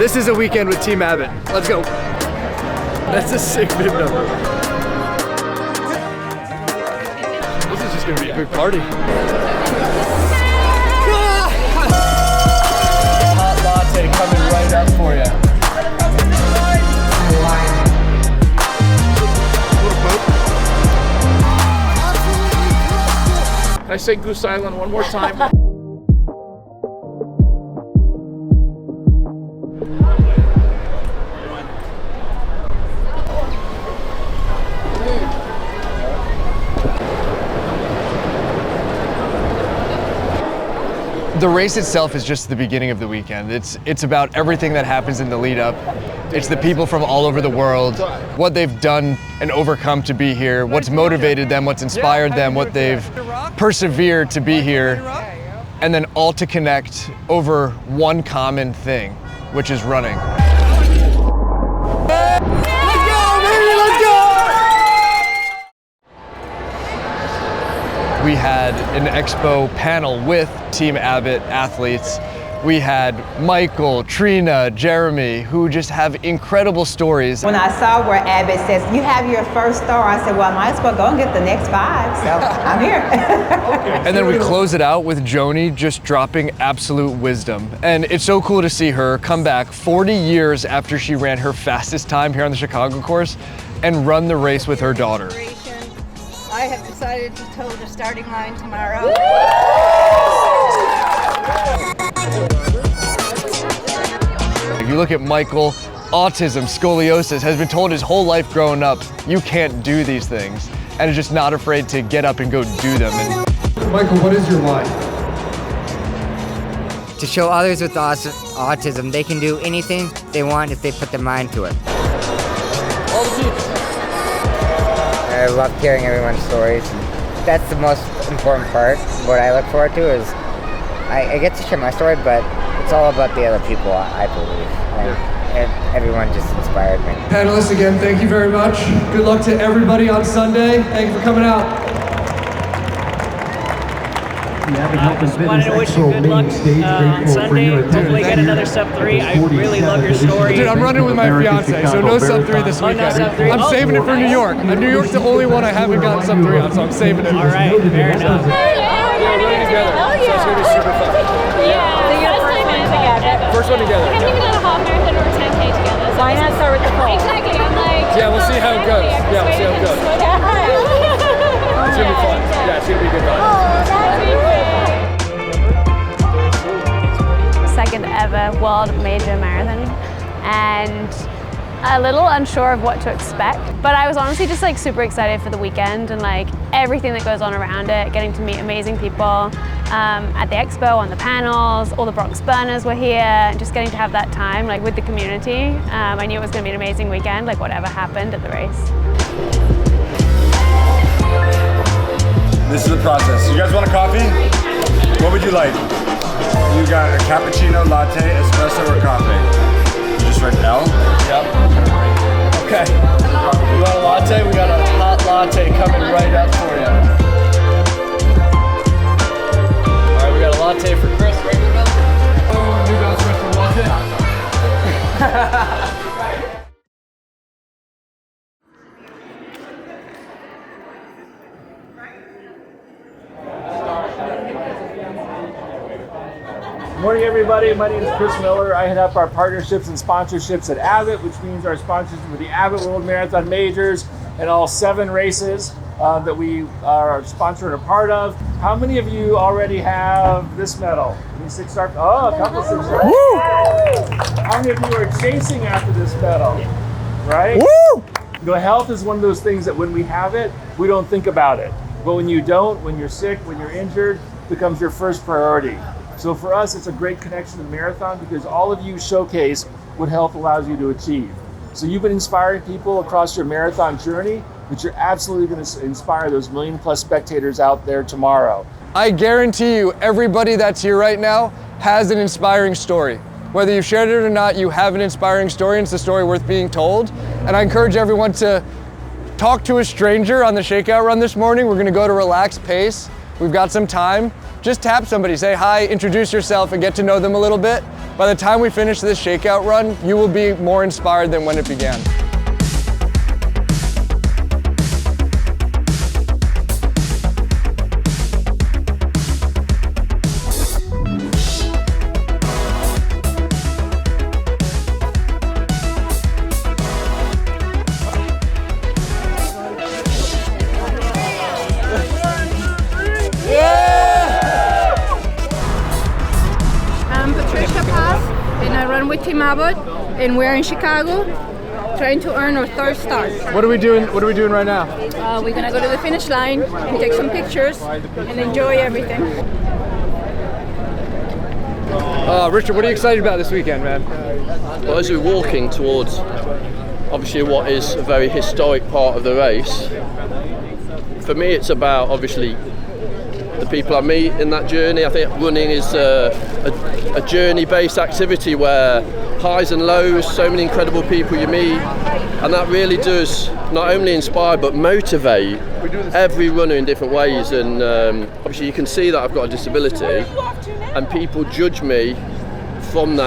This is a weekend with Team Abbott. Let's go. That's a sick bib number. This is just gonna be a big party. Hot latte coming right up for you. Can I say Goose Island one more time? The race itself is just the beginning of the weekend. It's about everything that happens in the lead up. It's the people from all over the world, what they've done and overcome to be here, what's motivated them, what's inspired them, what they've persevered to be here, and then all to connect over one common thing, which is running. We had an Expo panel with Team Abbott athletes. We had Michael, Trina, Jeremy, who just have incredible stories. When I saw where Abbott says, you have your first star, I said, well, I might as well go and get the next 5, so I'm here. And then we close it out with Joni just dropping absolute wisdom. And it's so cool to see her come back 40 years after she ran her fastest time here on the Chicago course and run the race with her daughter. I have decided to toe the starting line tomorrow. If you look at Michael, autism, scoliosis, has been told his whole life growing up, you can't do these things, and is just not afraid to get up and go do them. And Michael, what is your why? To show others with autism they can do anything they want if they put their mind to it. all the peeps. I love hearing everyone's stories. That's the most important part. What I look forward to is I get to share my story, but it's all about the other people, I believe. And everyone just inspired me. Panelists, again, thank you very much. Good luck to everybody on Sunday. Thank you for coming out. I just wanted to wish you good luck on Sunday. Hopefully get another sub-3. I really love your story. Dude, I'm running with my fiance, so no sub-3 this weekend. No sub-3. I'm saving it for New York. New York's the only one I haven't gotten sub-3 on, so I'm saving it. All right, fair enough. We're running together, so it's going to be super fun. Yeah, so your first one together. First one together. We haven't even done a half marathon or a 10K together. So why not start with the full? Exactly, I'm like... Yeah, we'll see how it goes. Yeah, we'll see how it goes. It's going to be fun. Yeah, it's going to be a good time. Second ever World Major Marathon, and a little unsure of what to expect, but I was honestly just like super excited for the weekend and like everything that goes on around it, getting to meet amazing people at the Expo, on the panels, all the Bronx burners were here, and just getting to have that time like with the community. I knew it was going to be an amazing weekend, like whatever happened at the race. This is the process. You guys want a coffee? What would you like? You got a cappuccino, latte, espresso, or coffee? You just write L? Yep. Okay. We got a latte, we got a hot latte coming right up for you. All right, we got a latte for Chris right in the middle. New Balance espresso latte. Morning, everybody. My name is Chris Miller. I head up our partnerships and sponsorships at Abbott, which means our sponsorship for the Abbott World Marathon Majors and all 7 races that we are sponsored and a part of. How many of you already have this medal? Any 6-star? Oh, a couple 6-star. Woo! How many of you are chasing after this medal? Right? Woo! The health is one of those things that when we have it, we don't think about it. But when you don't, when you're sick, when you're injured, it becomes your first priority. So for us, it's a great connection to the marathon because all of you showcase what health allows you to achieve. So you've been inspiring people across your marathon journey, but you're absolutely going to inspire those 1 million+ spectators out there tomorrow. I guarantee you, everybody that's here right now has an inspiring story. Whether you've shared it or not, you have an inspiring story, and it's a story worth being told. And I encourage everyone to talk to a stranger on the Shakeout run this morning. We're going to go at a relaxed pace. We've got some time. just tap somebody, say hi, introduce yourself, and get to know them a little bit. By the time we finish this shakeout run, you will be more inspired than when it began. And I run with Team Abbott, and we're in Chicago, trying to earn our third star. What are we doing? What are we doing right now? We're gonna go to the finish line and take some pictures and enjoy everything. Richard, what are you excited about this weekend, man? Well, as we're walking towards, obviously, what is a very historic part of the race, for me, it's about obviously the people I meet in that journey. I think running is a journey-based activity where highs and lows, so many incredible people you meet, and that really does not only inspire but motivate every runner in different ways. And obviously you can see that I've got a disability, and people judge me from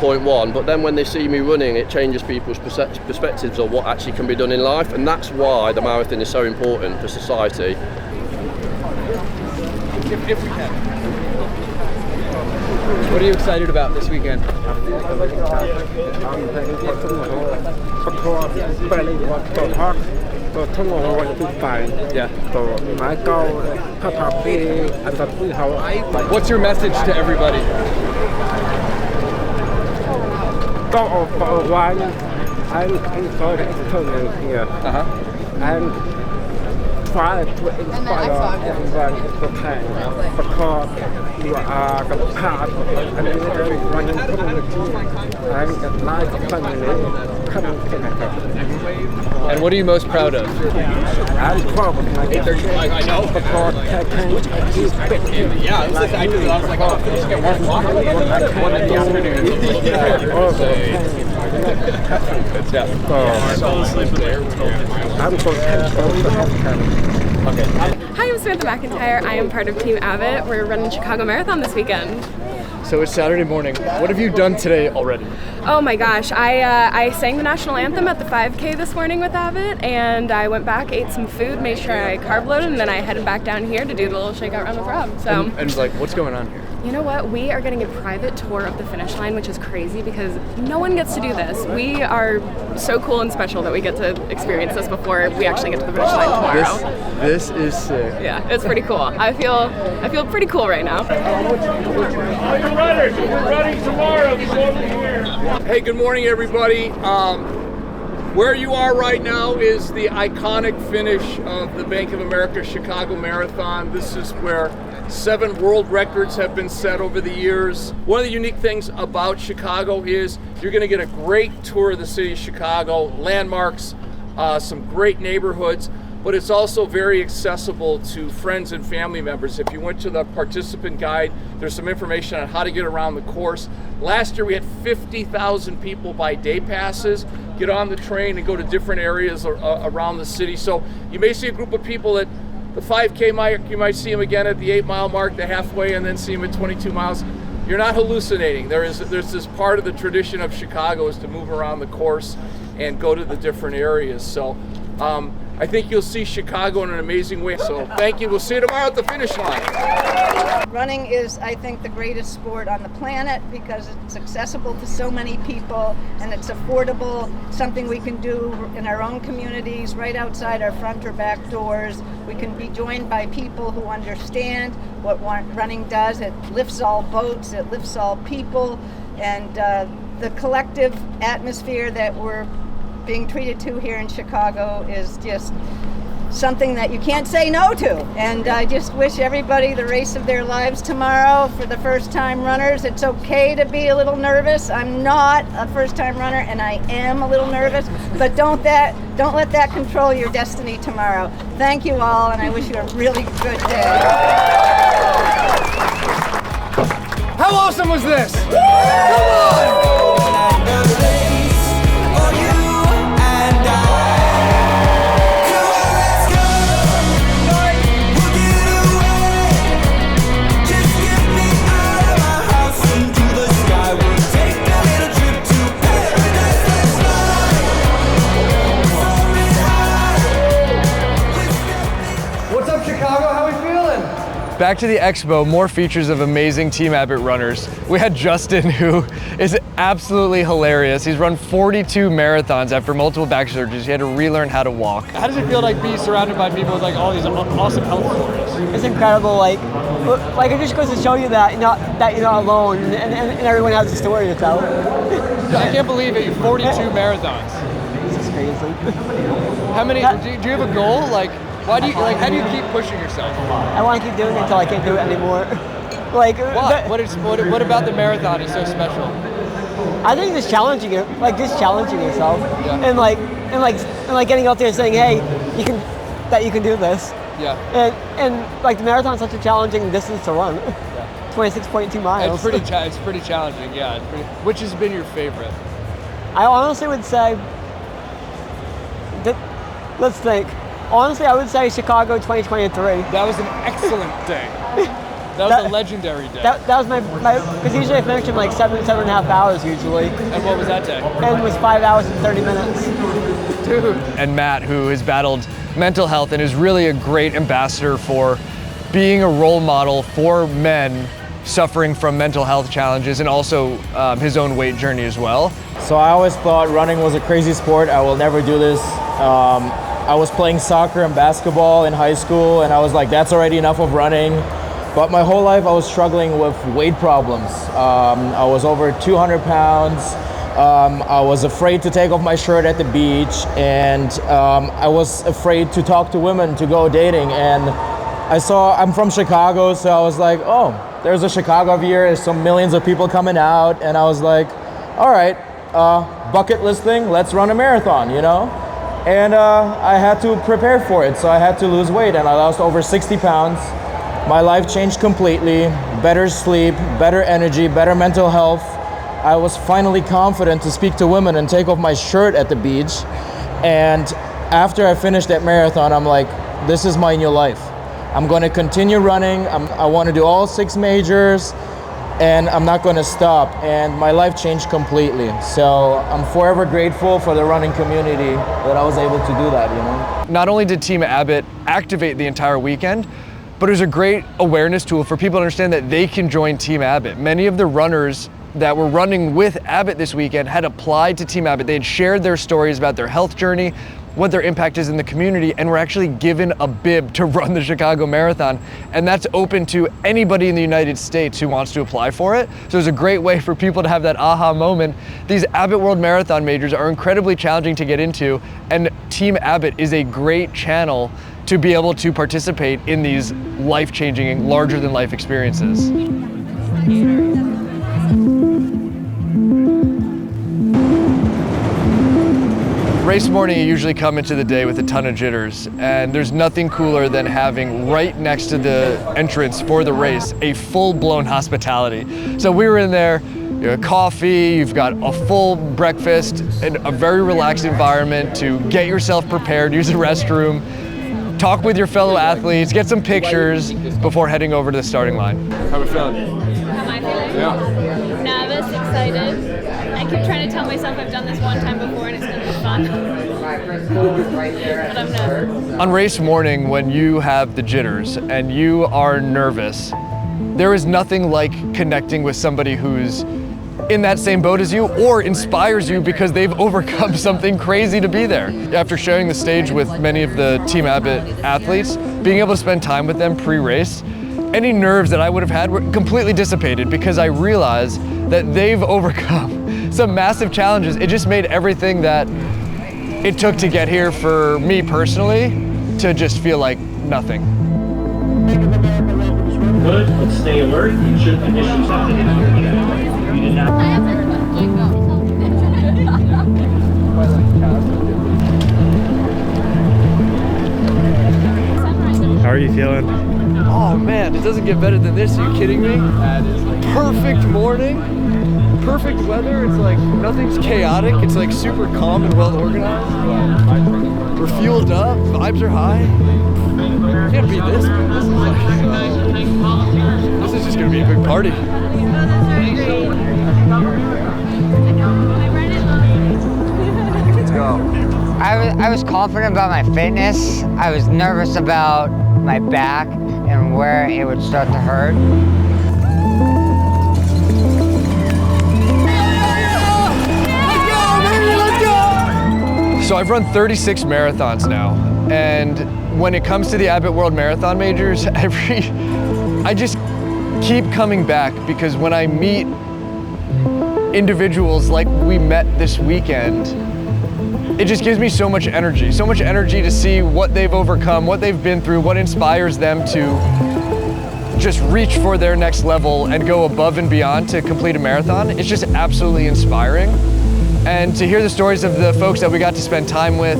point one, but then when they see me running, it changes people's perspectives of what actually can be done in life, and that's why the marathon is so important for society. If we can. What are you excited about this weekend? What's your message to everybody? Try to inspire everyone if you can, because you are the part of an running community and the life of family coming together. And what are you most proud of? I'm proud of my because I can achieve big. Yeah, I was like, I was like, oh, just get one Hi, I'm Samantha McIntyre. I am part of Team Abbott. We're running Chicago Marathon this weekend. So it's Saturday morning. What have you done today already? Oh my gosh, I sang the national anthem at the 5K this morning with Abbott, and I went back, ate some food, made sure I carb loaded, and then I headed back down here to do the little shakeout run with Rob. So. And like, what's going on here? You know what? We are getting a private tour of the finish line, which is crazy because no one gets to do this. We are so cool and special that we get to experience this before we actually get to the finish line tomorrow. This is sick. Yeah, it's pretty cool. I feel pretty cool right now. All your runners, we're running tomorrow. Come over here. Hey, good morning, everybody. Where you are right now is the iconic finish of the Bank of America Chicago Marathon. This is where 7 world records have been set over the years. One of the unique things about Chicago is you're going to get a great tour of the city of Chicago, landmarks, some great neighborhoods, but it's also very accessible to friends and family members. If you went to the participant guide, there's some information on how to get around the course. Last year we had 50,000 people buy day passes, get on the train and go to different areas around the city. So you may see a group of people at the 5K mark, you might see them again at the 8-mile mark, the halfway, and then see them at 22 miles. You're not hallucinating. There's this part of the tradition of Chicago is to move around the course and go to the different areas. So I think you'll see Chicago in an amazing way. So thank you. We'll see you tomorrow at the finish line. Running is, I think, the greatest sport on the planet because it's accessible to so many people and it's affordable, something we can do in our own communities, right outside our front or back doors. We can be joined by people who understand what running does. It lifts all boats, it lifts all people, and the collective atmosphere that we're being treated to here in Chicago is just something that you can't say no to. And I just wish everybody the race of their lives tomorrow. For the first time runners, it's okay to be a little nervous. I'm not a first time runner and I am a little nervous, but don't let that control your destiny tomorrow. Thank you all, and I wish you a really good day. How awesome was this? Come on! Back to the Expo, more features of amazing Team Abbott runners. We had Justin, who is absolutely hilarious. He's run 42 marathons after multiple back surgeries. He had to relearn how to walk. How does it feel like be surrounded by people with like all these awesome health stories? It's incredible. Like it just goes to show you that you're not alone, and everyone has a story to tell. I can't believe it. 42 marathons. This is crazy. How many? Do you have a goal? Like, why do you like? How do you keep pushing yourself? I want to keep doing it until I can't do it anymore. Like, why? What about the marathon is so special? I think it's challenging it, like just challenging yourself, Yeah. and like getting out there and saying, hey, you can do this. Yeah. And like the marathon's such a challenging distance to run. Yeah. 26.2 miles. It's pretty challenging. Yeah. Which has been your favorite? I honestly would say let's think. Honestly, I would say Chicago 2023. That was an excellent day. That was a legendary day. That was my because usually I finish in like 7.5 hours usually. And what was that day? And it was 5 hours and 30 minutes. Dude. And Matt, who has battled mental health and is really a great ambassador for being a role model for men suffering from mental health challenges, and also his own weight journey as well. So I always thought running was a crazy sport. I will never do this. I was playing soccer and basketball in high school, and I was like, that's already enough of running. But my whole life I was struggling with weight problems. I was over 200 pounds. I was afraid to take off my shirt at the beach, and I was afraid to talk to women, to go dating. And I'm from Chicago, so I was like, oh, there's a Chicago every year, there's some millions of people coming out, and I was like, all right, bucket list thing, let's run a marathon, you know? And I had to prepare for it, so I had to lose weight, and I lost over 60 pounds. My life changed completely, better sleep, better energy, better mental health. I was finally confident to speak to women and take off my shirt at the beach. And after I finished that marathon, I'm like, this is my new life. I'm gonna continue running. I wanna do all 6 majors, and I'm not gonna stop. And my life changed completely. So I'm forever grateful for the running community that I was able to do that, you know? Not only did Team Abbott activate the entire weekend, but it was a great awareness tool for people to understand that they can join Team Abbott. Many of the runners that were running with Abbott this weekend had applied to Team Abbott. They had shared their stories about their health journey, what their impact is in the community, and were actually given a bib to run the Chicago Marathon. And that's open to anybody in the United States who wants to apply for it. So it's a great way for people to have that aha moment. These Abbott World Marathon Majors are incredibly challenging to get into, and Team Abbott is a great channel to be able to participate in these life-changing, larger-than-life experiences. Race morning, you usually come into the day with a ton of jitters, and there's nothing cooler than having right next to the entrance for the race a full-blown hospitality. So we were in there, you have coffee, you've got a full breakfast, and a very relaxed environment to get yourself prepared, use the restroom, talk with your fellow athletes, get some pictures before heading over to the starting line. How are we feeling? How am I feeling? Yeah. Nervous, excited. I keep trying to tell myself I've done this one time before and it's going to be fun. But I'm nervous. On race morning, when you have the jitters and you are nervous, there is nothing like connecting with somebody who's in that same boat as you or inspires you because they've overcome something crazy to be there. After sharing the stage with many of the Team Abbott athletes, being able to spend time with them pre-race, any nerves that I would have had were completely dissipated because I realized that they've overcome some massive challenges. It just made everything that it took to get here for me personally to just feel like nothing. Good, let's stay alert. You should initially something. You did not. How are you feeling? Oh man, it doesn't get better than this. Are you kidding me? Perfect morning, perfect weather. It's like nothing's chaotic. It's like super calm and well organized. We're fueled up, vibes are high. Can't beat this. This is just gonna be a big party. Let's go. I was confident about my fitness. I was nervous about my back and where it would start to hurt. So I've run 36 marathons now, and when it comes to the Abbott World Marathon Majors, I just keep coming back, because when I meet individuals like we met this weekend, it just gives me so much energy to see what they've overcome, what they've been through, what inspires them to just reach for their next level and go above and beyond to complete a marathon. It's just absolutely inspiring. And to hear the stories of the folks that we got to spend time with,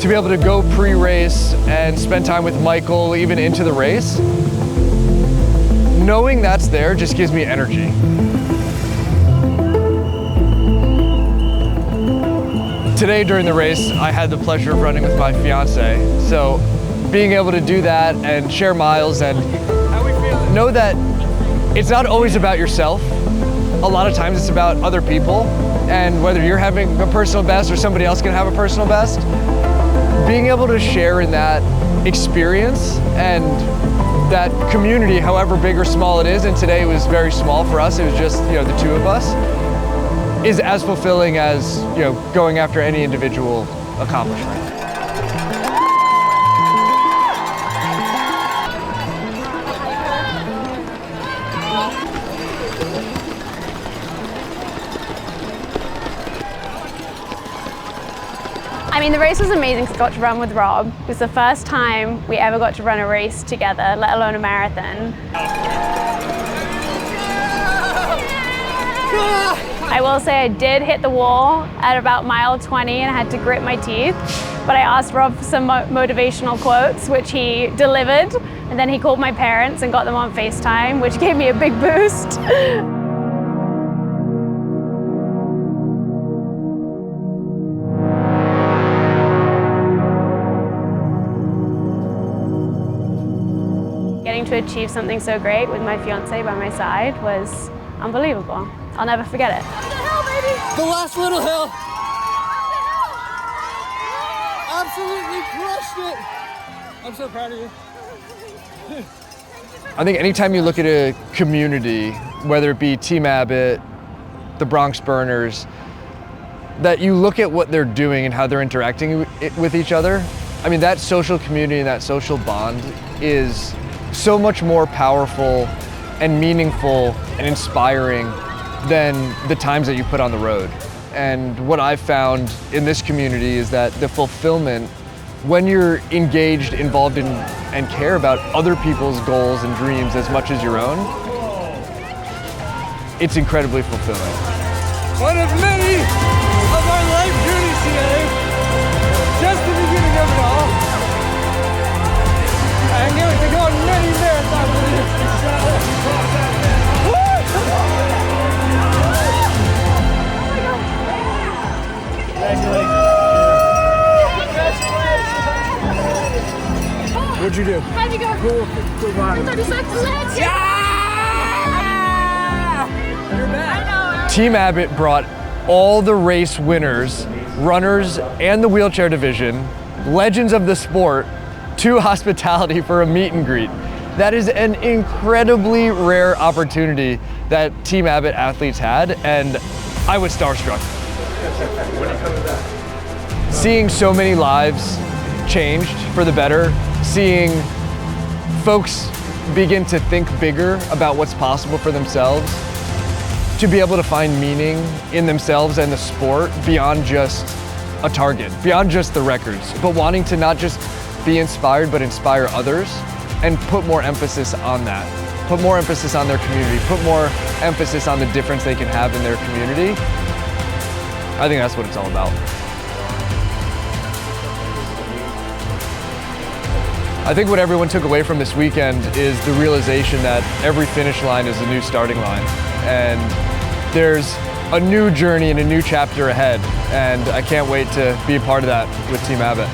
to be able to go pre-race and spend time with Michael even into the race, knowing that's there just gives me energy. Today during the race, I had the pleasure of running with my fiance. So being able to do that and share miles and know that it's not always about yourself. A lot of times it's about other people, and whether you're having a personal best or somebody else can have a personal best, being able to share in that experience and that community, however big or small it is, and today it was very small for us, it was just the two of us, is as fulfilling as going after any individual accomplishment. I mean, the race was amazing because I got to run with Rob. It was the first time we ever got to run a race together, let alone a marathon. I will say I did hit the wall at about mile 20 and I had to grit my teeth, but I asked Rob for some motivational quotes, which he delivered, and then he called my parents and got them on FaceTime, which gave me a big boost. Getting to achieve something so great with my fiance by my side was unbelievable. I'll never forget it. The last little hill. Absolutely crushed it. I'm so proud of you. I think anytime you look at a community, whether it be Team Abbott, the Bronx Burners, that you look at what they're doing and how they're interacting with each other, I mean, that social community and that social bond is so much more powerful and meaningful and inspiring than the times that you put on the road. And what I've found in this community is that the fulfillment, when you're engaged, involved in, and care about other people's goals and dreams as much as your own, it's incredibly fulfilling. One of many of our life journeys together. Just the beginning of it all. I knew it to go on many marathons with this. What'd you do? How'd you go? Good run. 36? Let's You're back. Team Abbott brought all the race winners, runners, and the wheelchair division, legends of the sport, to hospitality for a meet and greet. That is an incredibly rare opportunity that Team Abbott athletes had, and I was starstruck. Seeing so many lives changed for the better, seeing folks begin to think bigger about what's possible for themselves, to be able to find meaning in themselves and the sport beyond just a target, beyond just the records, but wanting to not just be inspired, but inspire others and put more emphasis on that. Put more emphasis on their community, put more emphasis on the difference they can have in their community. I think that's what it's all about. I think what everyone took away from this weekend is the realization that every finish line is a new starting line. And there's a new journey and a new chapter ahead. And I can't wait to be a part of that with Team Abbott.